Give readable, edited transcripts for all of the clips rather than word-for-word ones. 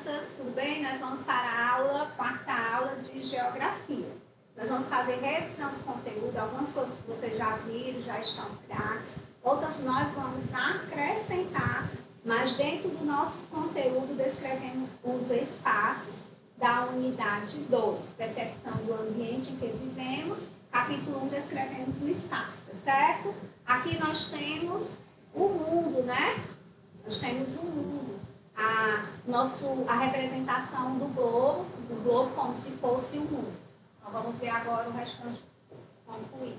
crianças, tudo bem? Nós vamos para a aula, quarta aula de Geografia. Nós vamos fazer revisão de conteúdo, algumas coisas que vocês já viram, já estão craques, outras nós vamos acrescentar, mas dentro do nosso conteúdo descrevemos os espaços da unidade 2, percepção do ambiente em que vivemos, capítulo 1 descrevemos o espaço, tá certo? Aqui nós temos o mundo, né? Nós temos o mundo. A representação do globo como se fosse o mundo. Então, vamos ver agora o restante concluído.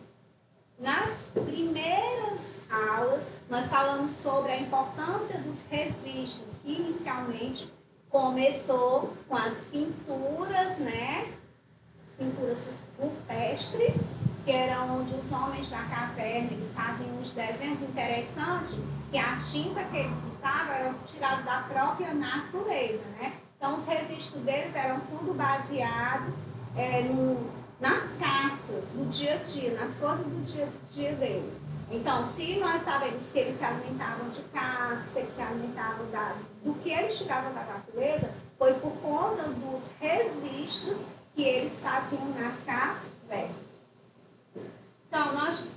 Nas primeiras aulas, nós falamos sobre a importância dos registros, que inicialmente começou com as pinturas, né? As pinturas rupestres, que eram onde os homens da caverna eles faziam uns desenhos interessantes, que a tinta que eles usavam era tirada da própria natureza, né? Então, os registros deles eram tudo baseados nas caças do dia a dia, nas coisas do dia a dia dele. Então, se nós sabemos que eles se alimentavam de caça, se eles se alimentavam do que eles tiravam da natureza, foi por conta dos registros que eles faziam nas cavernas. Então,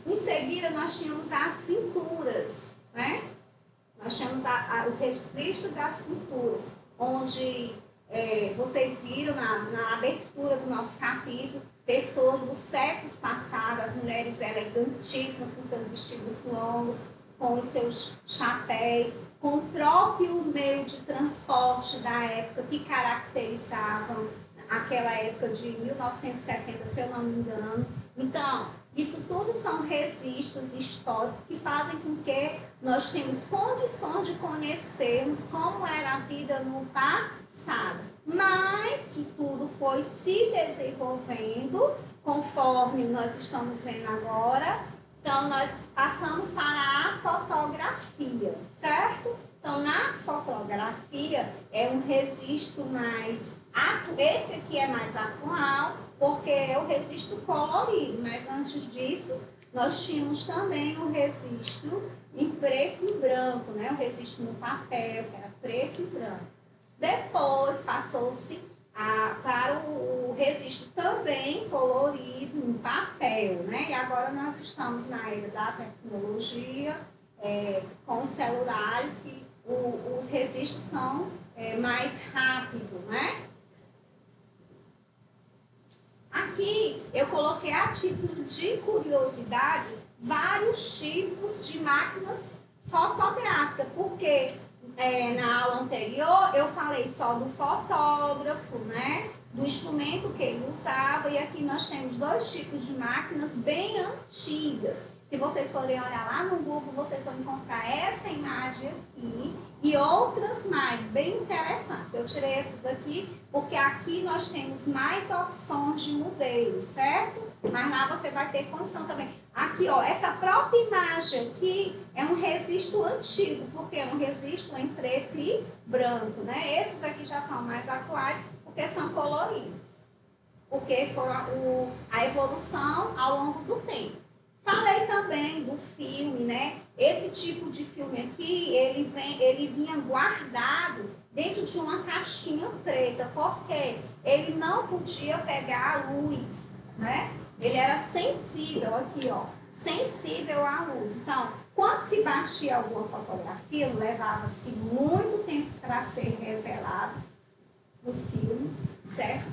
em seguida, nós tínhamos as pinturas, né? Nós tínhamos os registros das pinturas, onde vocês viram na abertura do nosso capítulo, pessoas dos séculos passados, as mulheres elegantíssimas, com seus vestidos longos, com os seus chapéus, com o próprio meio de transporte da época que caracterizavam aquela época de 1970, se eu não me engano. Então, isso tudo são registros históricos que fazem com que nós tenhamos condições de conhecermos como era a vida no passado. Mas que tudo foi se desenvolvendo conforme nós estamos vendo agora. Então, nós passamos para a fotografia, certo? Então, na fotografia é um registro mais atual. Esse aqui é mais atual, porque é o registro colorido. Mas antes disso, nós tínhamos também o registro em preto e branco, né? O registro no papel, que era preto e branco. Depois passou-se para o registro também colorido em papel, né? E agora nós estamos na era da tecnologia, com os celulares, que os registros são mais rápidos, né? Aqui eu coloquei a título de curiosidade vários tipos de máquinas fotográficas, porque na aula anterior eu falei só do fotógrafo, né? Do instrumento que ele usava, e aqui nós temos dois tipos de máquinas bem antigas. Se vocês forem olhar lá no Google, vocês vão encontrar essa imagem aqui e outras mais bem interessantes. Eu tirei essa daqui porque aqui nós temos mais opções de modelos, certo? Mas lá você vai ter condição também. Aqui, ó, essa própria imagem aqui é um registro antigo, porque é um registro em preto e branco, né? Esses aqui já são mais atuais, porque são coloridos. Porque foi a evolução ao longo do tempo. Falei também do filme, né? Esse tipo de filme aqui, ele vinha guardado dentro de uma caixinha preta, porque ele não podia pegar a luz, né? Ele era sensível aqui, ó, sensível à luz. Então, quando se batia alguma fotografia, levava-se muito tempo para ser revelado no filme, certo?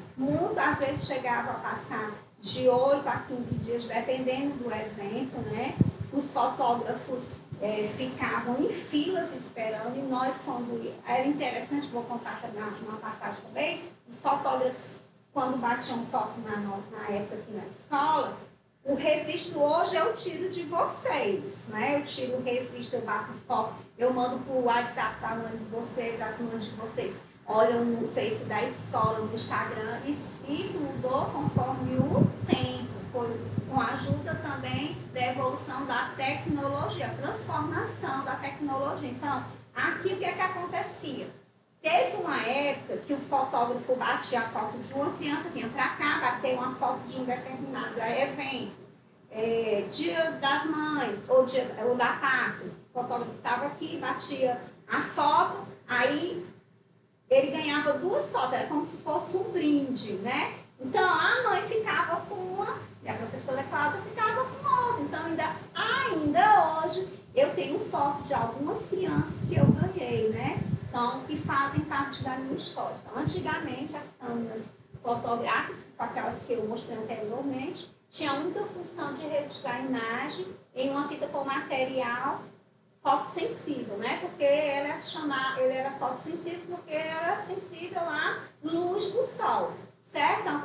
Às vezes chegava a passar de 8 a 15 dias, dependendo do evento, né? Os fotógrafos ficavam em filas esperando, e nós, quando era interessante, vou contar uma passagem também, os fotógrafos, quando batiam foto na época aqui na escola, o registro hoje eu tiro de vocês, né? Eu tiro o registro, eu bato foto, eu mando para o WhatsApp para a mãe de vocês, as mães de vocês olham no Face da escola, no Instagram. Isso mudou conforme o tempo, foi com a ajuda também da evolução da tecnologia, a transformação da tecnologia. Então, aqui o que é que acontecia? Teve uma época que o fotógrafo batia a foto de uma criança, vinha para cá, bater uma foto de um determinado evento, Dia das Mães, ou da Páscoa. O fotógrafo estava aqui, batia a foto, aí ele ganhava 2 fotos, era como se fosse um brinde, né? Então, a mãe ficava com uma e a professora Cláudia ficava com outra. Então, ainda hoje, eu tenho foto de algumas crianças que eu ganhei, né? Então, que fazem parte da minha história. Então, antigamente, as câmeras fotográficas, aquelas que eu mostrei anteriormente, tinha a única função de registrar a imagem em uma fita com material fotossensível, né? Porque ele era fotossensível porque era sensível à luz do sol, certo? Então,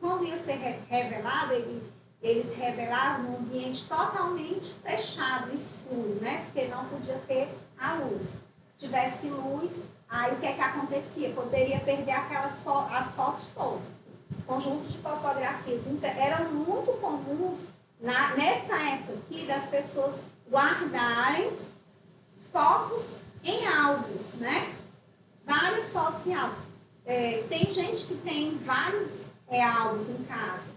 quando ia ser revelado, eles revelavam num ambiente totalmente fechado, escuro, né? Porque não podia ter a luz. Se tivesse luz, aí o que é que acontecia? Poderia perder as fotos todas. Conjuntos de fotografias eram muito comuns nessa época aqui das pessoas guardarem fotos em álbuns, né? Várias fotos em álbum. Tem gente que tem vários álbuns em casa,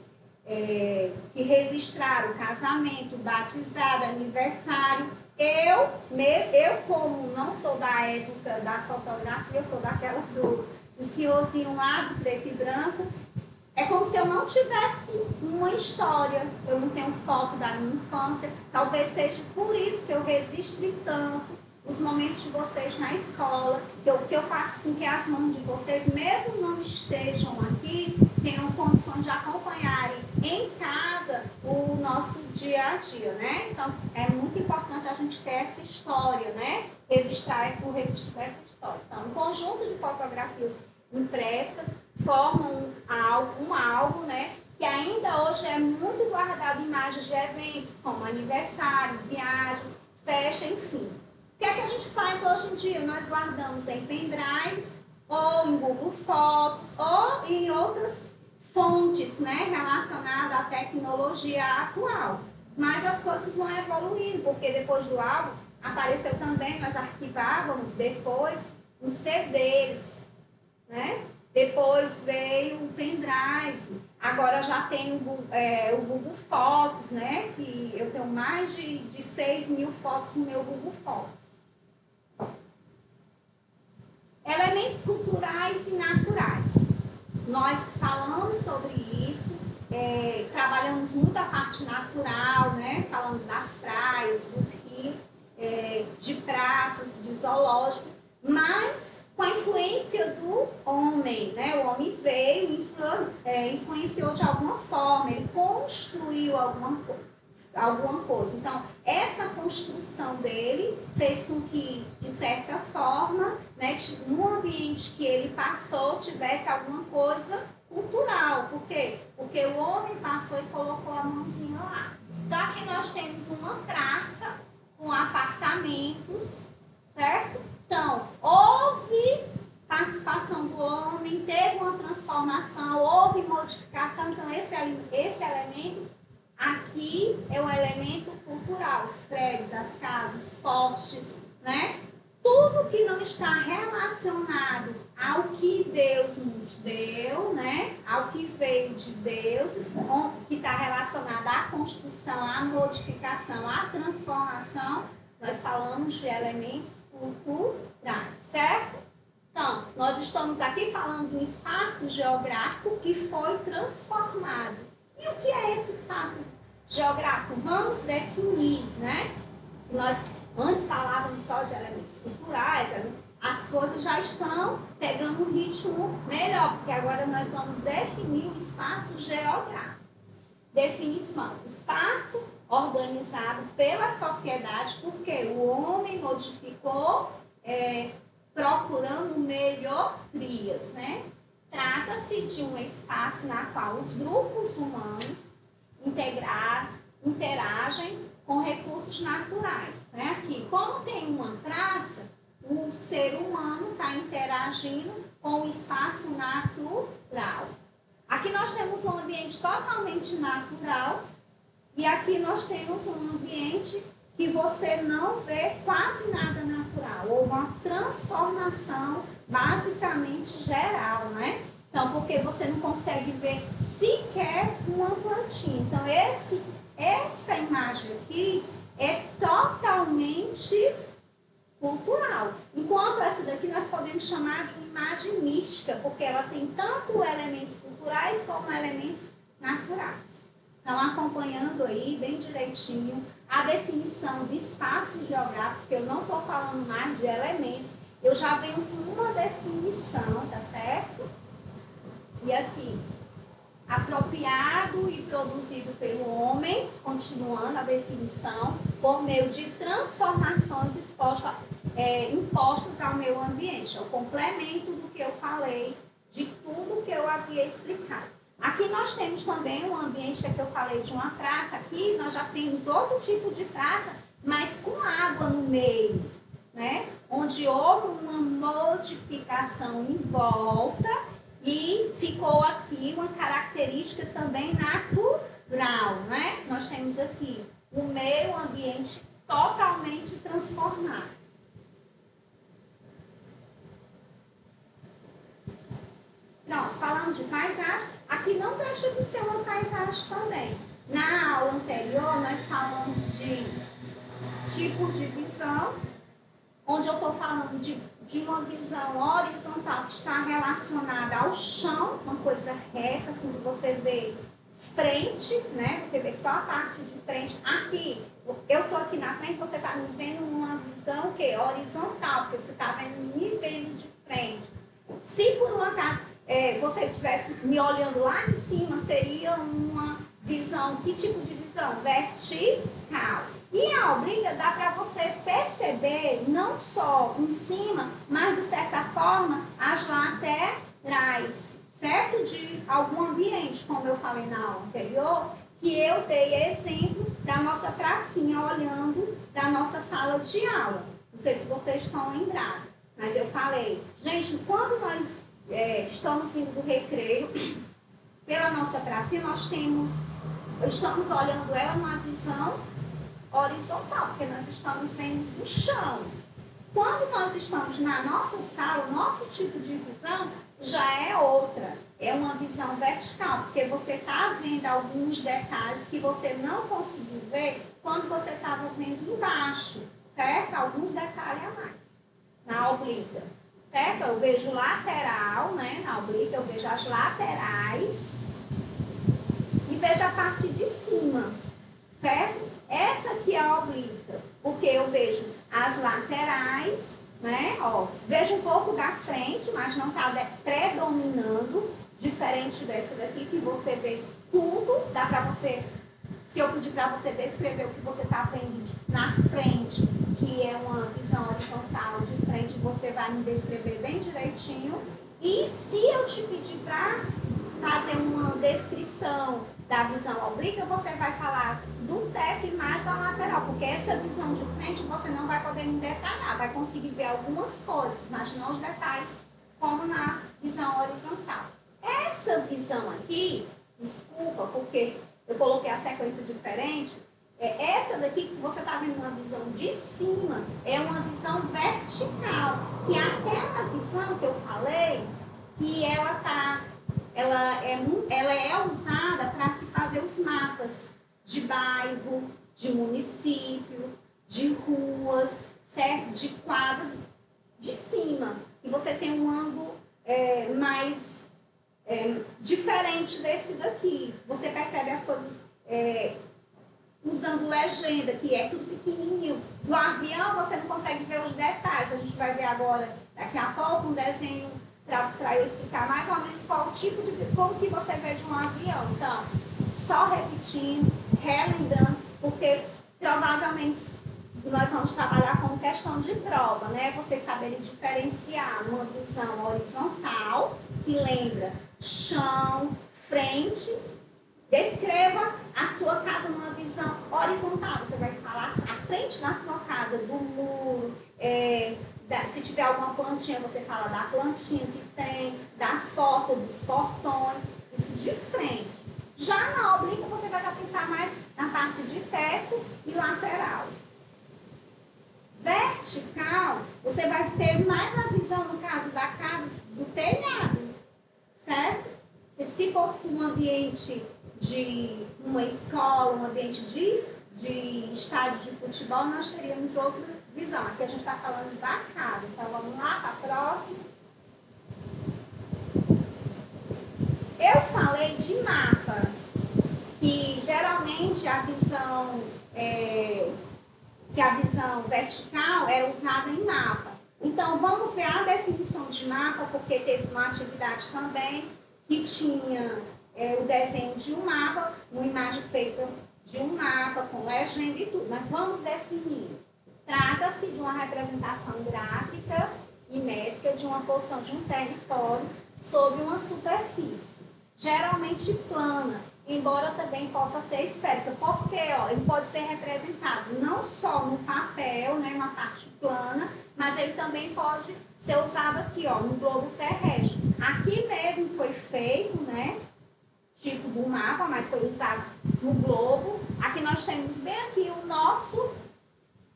que registraram casamento, batizado, aniversário. Eu, como não sou da época da fotografia, eu sou daquela do senhorzinho lá, do preto e branco. É como se eu não tivesse uma história, eu não tenho foto da minha infância. Talvez seja por isso que eu registre tanto os momentos de vocês na escola, que eu faço com que as mãos de vocês, mesmo não estejam aqui, tenham condições de acompanharem em casa o nosso dia a dia, né? Então, é muito importante a gente ter essa história, né? Registrar o registro dessa história. Então, um conjunto de fotografias impressas formam um álbum, né? Que ainda hoje é muito guardado imagens de eventos, como aniversário, viagem, festa, enfim. O que é que a gente faz hoje em dia? Nós guardamos em pendrives, ou em Google Fotos, ou em outras fontes, né, relacionadas à tecnologia atual. Mas as coisas vão evoluindo, porque depois do álbum apareceu também, nós arquivávamos depois os CDs, né? Depois veio o pendrive. Agora já tem o Google Fotos, né? Que eu tenho mais de 6.000 fotos no meu Google Fotos. Elementos culturais e naturais. Nós falamos sobre isso, trabalhamos muito a parte natural, né? Falamos das praias, dos rios, de praças, de zoológico, mas com a influência do homem, né? O homem veio, influenciou de alguma forma, ele construiu alguma coisa. Então, essa construção dele fez com que, de certa forma, né, no ambiente que ele passou, tivesse alguma coisa cultural. Por quê? Porque o homem passou e colocou a mãozinha lá. Então, aqui nós temos uma praça com apartamentos, certo? Então, houve participação do homem, teve uma transformação, houve modificação. Então, esse elemento aqui é um elemento cultural. Os prédios, as casas, postes, né? Tudo que não está relacionado ao que Deus nos deu, né? Ao que veio de Deus, que está relacionado à construção, à modificação, à transformação, nós falamos de elementos culturais, certo? Então, nós estamos aqui falando de um espaço geográfico que foi transformado. E o que é esse espaço geográfico? Vamos definir, né? Nós antes falávamos só de elementos culturais, as coisas já estão pegando um ritmo melhor, porque agora nós vamos definir o espaço geográfico. Definição: espaço organizado pela sociedade, porque o homem modificou, procurando melhorias, né? Trata-se de um espaço na qual os grupos humanos interagem com recursos naturais, né? Aqui, como tem uma praça, o ser humano está interagindo com o espaço natural. Aqui nós temos um ambiente totalmente natural e aqui nós temos um ambiente que você não vê quase nada natural, ou uma transformação basicamente geral, né? Então, porque você não consegue ver sequer uma plantinha. Então, essa imagem aqui é totalmente cultural. Enquanto essa daqui nós podemos podemos chamar de uma imagem mística, porque ela tem tanto elementos culturais como elementos naturais. Então, acompanhando aí bem direitinho a definição de espaço geográfico, que eu não estou falando mais de elementos, eu já venho com uma definição, tá certo? E aqui, apropriado e produzido pelo homem, continuando a definição, por meio de transformações impostas ao meio ambiente. É o complemento do que eu falei, de tudo que eu havia explicado. Aqui nós temos também um ambiente que eu falei de uma praça. Aqui nós já temos outro tipo de praça, mas com água no meio, né? Onde houve uma modificação em volta e ficou aqui uma característica também natural, né? Nós temos aqui o meio ambiente totalmente transformado. Pronto, falando de paisagem, aqui não deixa de ser uma paisagem também. Na aula anterior, nós falamos de tipos de visão, onde eu estou falando de uma visão horizontal que está relacionada ao chão, uma coisa reta, assim, que você vê frente, né? Você vê só a parte de frente. Aqui, eu estou aqui na frente, você está me vendo uma visão o quê? Horizontal, porque você está me vendo de frente. Se por um acaso você estivesse me olhando lá de cima, seria uma visão, que tipo de visão? Vertical. E a oblíqua dá para você perceber, não só em cima, mas de certa forma, as laterais, certo? De algum ambiente, como eu falei na aula anterior, que eu dei exemplo da nossa pracinha olhando da nossa sala de aula. Não sei se vocês estão lembrados, mas eu falei, gente, quando nós estamos vindo do recreio, pela nossa pracinha, estamos olhando ela numa visão horizontal, porque nós estamos vendo o chão. Quando nós estamos na nossa sala, o nosso tipo de visão já é outra. É uma visão vertical, porque você está vendo alguns detalhes que você não conseguiu ver quando você estava vendo embaixo, certo? Alguns detalhes a mais na oblíqua, certo? Eu vejo lateral, né? Na oblíqua eu vejo as laterais e vejo a parte de cima, certo? Essa aqui é a oblíqua, porque eu vejo as laterais, né? Ó, vejo um pouco da frente, mas não está predominando, diferente dessa daqui, que você vê tudo, dá para você, se eu pedir para você descrever o que você está vendo na frente, que é uma visão horizontal de frente, você vai me descrever bem direitinho. E se eu te pedir para fazer uma descrição da visão oblíqua, você vai falar do teto e mais da lateral, porque essa visão de frente você não vai poder me detalhar, vai conseguir ver algumas coisas, mas não os detalhes, como na visão horizontal. Essa visão aqui, desculpa, porque eu coloquei a sequência diferente, essa daqui que você está vendo uma visão de cima, é uma visão vertical, que é aquela visão que eu falei, que ela é usada para se fazer os mapas de bairro, de município, de ruas, certo? De quadras de cima. E você tem um ângulo mais diferente desse daqui. Você percebe as coisas usando legenda, que é tudo pequenininho. No avião você não consegue ver os detalhes. A gente vai ver agora, daqui a pouco, um desenho para eu explicar mais ou menos qual o tipo de... como que você vê de um avião. Então, só repetindo, relembrando, porque provavelmente nós vamos trabalhar com questão de prova, né? Vocês saberem diferenciar uma visão horizontal, que lembra chão, frente. Descreva a sua casa numa visão horizontal. Você vai falar a frente da sua casa, do muro, se tiver alguma plantinha, você fala da plantinha que tem, das portas, dos portões, isso de frente. Já na oblíqua, você vai já pensar mais na parte de teto e lateral. Vertical, você vai ter mais a visão, no caso da casa, do telhado, certo? Se fosse para um ambiente de uma escola, um ambiente de estádio de futebol, nós teríamos outra visão. Aqui a gente está falando da casa. Então, vamos lá para a próxima. que a visão vertical era usada em mapa. Então, vamos ver a definição de mapa, porque teve uma atividade também que tinha o desenho de um mapa, uma imagem feita de um mapa, com legenda e tudo. Mas vamos definir. Trata-se de uma representação gráfica e métrica de uma porção de um território sobre uma superfície, geralmente plana, embora também possa ser esférica, porque ele pode ser representado não só no papel, né, uma parte plana, mas ele também pode ser usado aqui, no globo terrestre. Aqui mesmo foi feito, né, tipo do mapa, mas foi usado no globo. Aqui nós temos bem aqui o nosso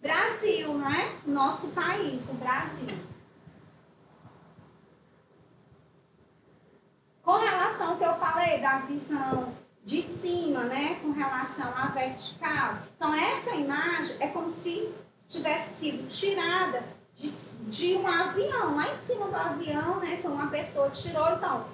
Brasil, né, o nosso país, o Brasil. Com relação ao que eu falei da visão de cima, né, com relação à vertical, então essa imagem é como se tivesse sido tirada de um avião, lá em cima do avião, né, foi uma pessoa que tirou. Então,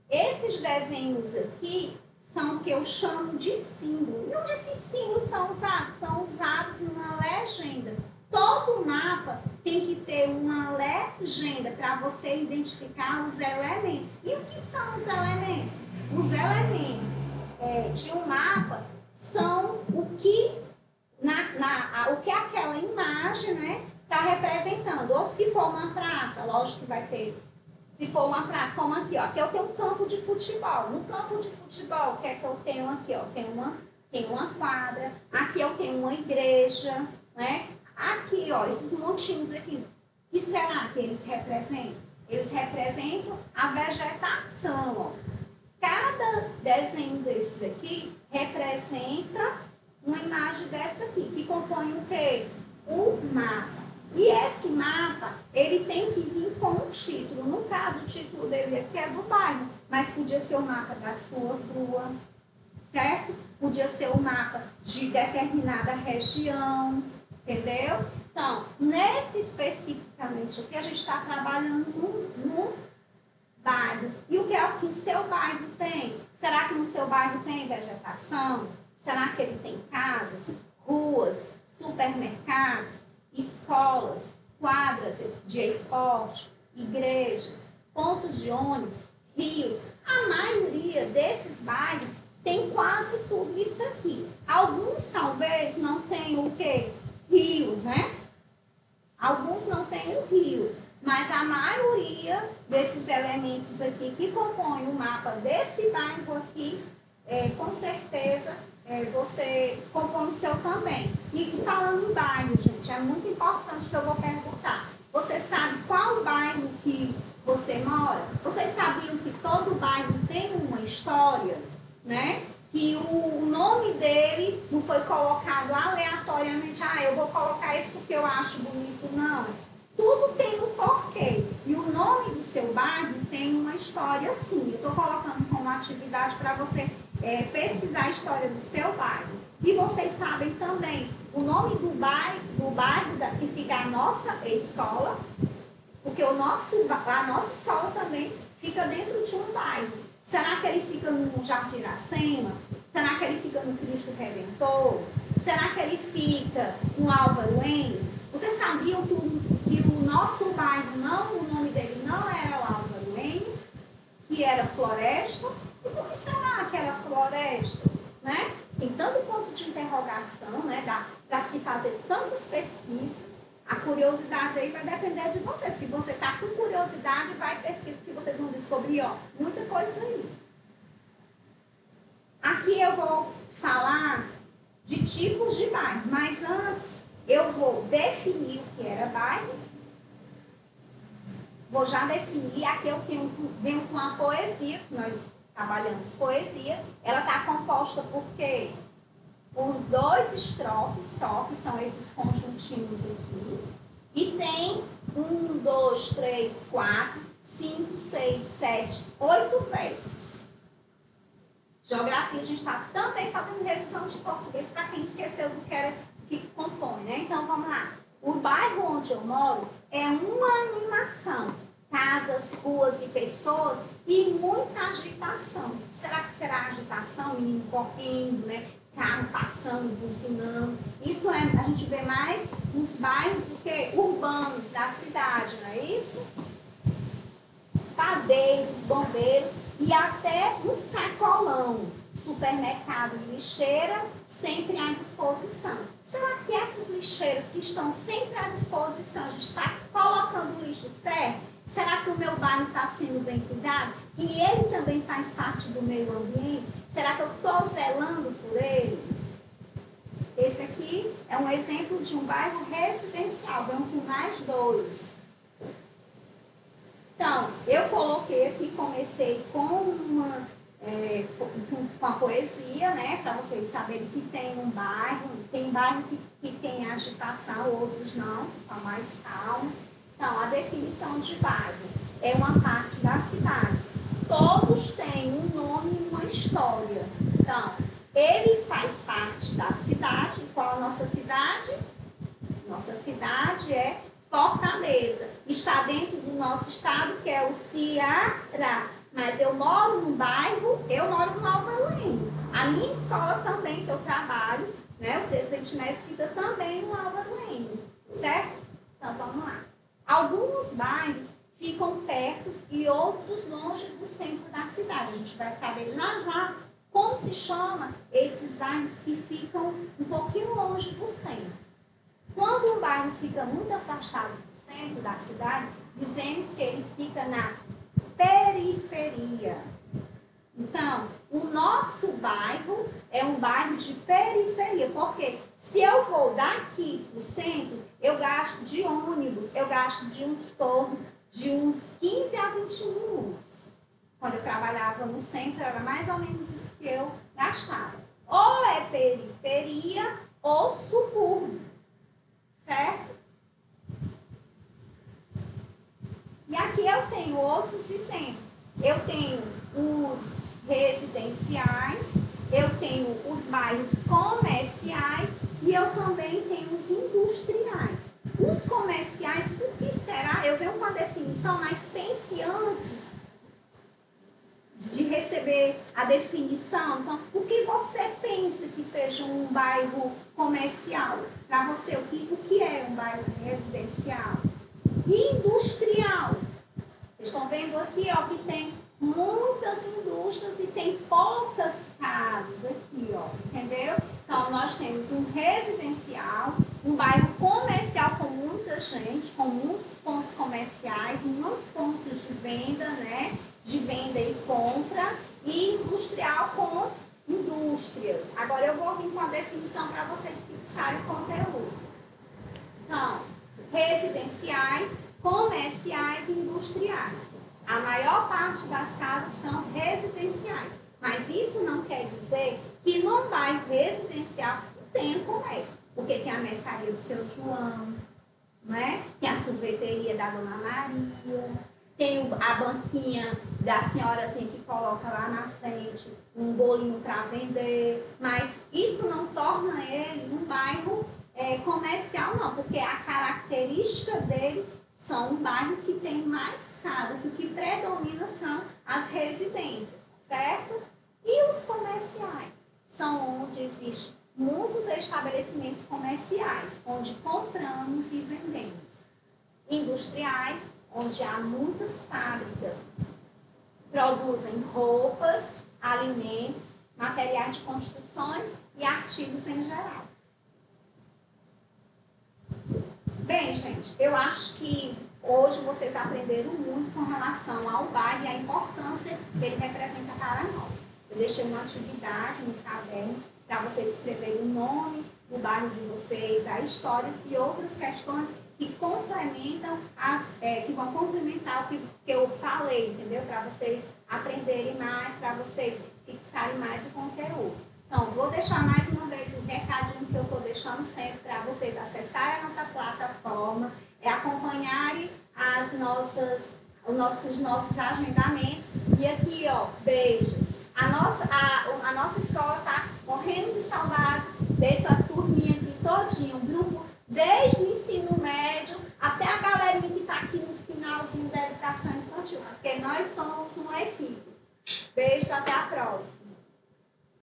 esses desenhos aqui são o que eu chamo de símbolo. E onde esses símbolos são usados? São usados numa legenda. Todo mapa tem que ter uma legenda para você identificar os elementos. E o que são os elementos? Os elementos de um mapa são o que, o que aquela imagem, né, está representando. Ou se for uma praça, lógico que vai ter. Se for uma praça, como aqui, aqui eu tenho um campo de futebol. No campo de futebol, o que é que eu tenho aqui? Tenho uma quadra. Aqui eu tenho uma igreja, né? Aqui, esses montinhos aqui, o que será que eles representam? Eles representam a vegetação, Cada desenho desse daqui representa uma imagem dessa aqui, que compõe o quê? O mapa. E esse mapa, ele tem que vir com um título. No caso, o título dele aqui é do bairro, mas podia ser o mapa da sua rua, certo? Podia ser o mapa de determinada região, entendeu? Então, nesse especificamente aqui, a gente está trabalhando no bairro. E o que é que o seu bairro tem? Será que no seu bairro tem vegetação? Será que ele tem casas, ruas, supermercados, escolas, quadras de esporte, igrejas, pontos de ônibus, rios? A maioria desses bairros tem quase tudo isso aqui. Alguns talvez não tenham o quê? Rio, né? Alguns não têm o rio, mas a maioria desses elementos aqui que compõem o mapa desse bairro aqui, com certeza, você compõe o seu também. E falando em bairro, gente, é muito importante que eu vou perguntar. Você sabe qual bairro que você mora? Vocês sabiam que todo bairro tem uma história, né? Que o nome dele não foi colocado aleatoriamente, eu vou colocar esse porque eu acho bonito, não. Tudo tem um porquê. E o nome do seu bairro tem uma história sim. Eu estou colocando como atividade para você pesquisar a história do seu bairro. E vocês sabem também o nome do bairro que fica a nossa escola, porque a nossa escola também fica dentro de um bairro. Será que ele fica no Jardim Iracema? Será que ele fica no Cristo Redentor? Será que ele fica no Álvaro Henry? Vocês sabiam que o nosso bairro, o nome dele não era o Álvaro Henry, que era Floresta? E por que será que era Floresta? Né? Tem tanto ponto de interrogação, né? Para se fazer tantas pesquisas. A curiosidade aí vai depender de você. Se você está com curiosidade, vai pesquisar que vocês vão descobrir, muita coisa aí. Aqui eu vou falar de tipos de bairro, mas antes eu vou definir o que era bairro. Vou já definir. Aqui eu venho com a poesia, que nós trabalhamos poesia. Ela está composta por quê? Por 2 estrofes só, que são esses conjuntinhos aqui. E tem 1, 2, 3, 4, 5, 6, 7, 8 versos. Geografia, a gente está também fazendo revisão de português para quem esqueceu do que era que compõe, né? Então, vamos lá. O bairro onde eu moro é uma animação. Casas, ruas e pessoas e muita agitação. Será que será agitação? Menino correndo, né? carro passando, buzinando. Isso a gente vê mais nos bairros urbanos da cidade, não é isso? Padeiros, bombeiros e até um sacolão, supermercado e lixeira sempre à disposição. Será que essas lixeiras que estão sempre à disposição, a gente está colocando o lixo certo? Será que o meu bairro está sendo bem cuidado? E ele também faz parte do meio ambiente? Será que eu estou zelando por ele? Esse aqui é um exemplo de um bairro residencial. Vamos com mais dois. Então, eu coloquei aqui, comecei com a poesia, né? Para vocês saberem que tem um bairro, tem bairro que tem agitação, outros não, que são mais calmos. Então, a definição de bairro é uma parte da cidade. Todos têm um nome e uma história. Então, ele faz parte da cidade. Qual a nossa cidade? Nossa cidade é Fortaleza. Está dentro do nosso estado, que é o Ceará. Mas eu moro no bairro, eu moro no Nova Belém. A minha escola também, que eu trabalho, né? O Presidente Mesquita também no Nova Belém. Certo? Então, vamos lá. Alguns bairros ficam perto e outros longe do centro da cidade. A gente vai saber já já como se chama esses bairros que ficam um pouquinho longe do centro. Quando um bairro fica muito afastado do centro da cidade, dizemos que ele fica na periferia. Então, o nosso bairro é um bairro de periferia, porque se eu vou daqui para o centro, eu gasto de ônibus, eu gasto de um torno de uns 15 a 20 minutos. Quando eu trabalhava no centro, era mais ou menos isso que eu gastava. Ou é periferia ou subúrbio, certo? E aqui eu tenho outros exemplos. Eu tenho os residenciais, eu tenho os bairros comerciais e eu também tenho os industriais. Os comerciais, o que será? Eu venho com a definição, mas pense antes de receber a definição. Então, o que você pensa que seja um bairro comercial? Para você, o que é um bairro residencial? Industrial. Vocês estão vendo aqui, ó, que tem muitas indústrias e tem poucas casas aqui, ó, entendeu? Então, nós temos um residencial, um bairro comercial com muita gente, com muitos pontos comerciais, muitos pontos de venda, né? De venda e compra, e industrial com indústrias. Agora, eu vou vir com a definição para vocês fixarem o conteúdo. Então, residenciais, comerciais e industriais. A maior parte das casas são residenciais. Mas isso não quer dizer que num bairro residencial tem comércio. Porque tem a mercearia do Seu João, né? Tem a sorveteria da Dona Maria, tem a banquinha da senhorazinha que coloca lá na frente um bolinho para vender. Mas isso não torna ele um bairro comercial, não. Porque a característica dele são um bairro que tem mais casas, que o que predomina são as residências, certo? E os comerciais? São onde existem muitos estabelecimentos comerciais, onde compramos e vendemos. Industriais, onde há muitas fábricas, produzem roupas, alimentos, materiais de construções e artigos em geral. Bem, gente, eu acho que hoje vocês aprenderam muito com relação ao bairro e a importância que ele representa para nós. Eu deixei uma atividade no caderno para vocês escreverem o nome do bairro de vocês, as histórias e outras questões que complementam, que vão complementar o que eu falei, entendeu? Para vocês aprenderem mais, para vocês fixarem mais o conteúdo. Então, vou deixar mais uma vez o recadinho que eu estou deixando sempre para vocês acessarem a nossa plataforma, acompanharem os nossos agendamentos. E aqui, ó, beijos. A nossa escola está morrendo de saudade dessa turminha aqui todinha, um grupo desde o ensino médio até a galerinha que está aqui no finalzinho da educação infantil, porque nós somos uma equipe. Beijo, até a próxima.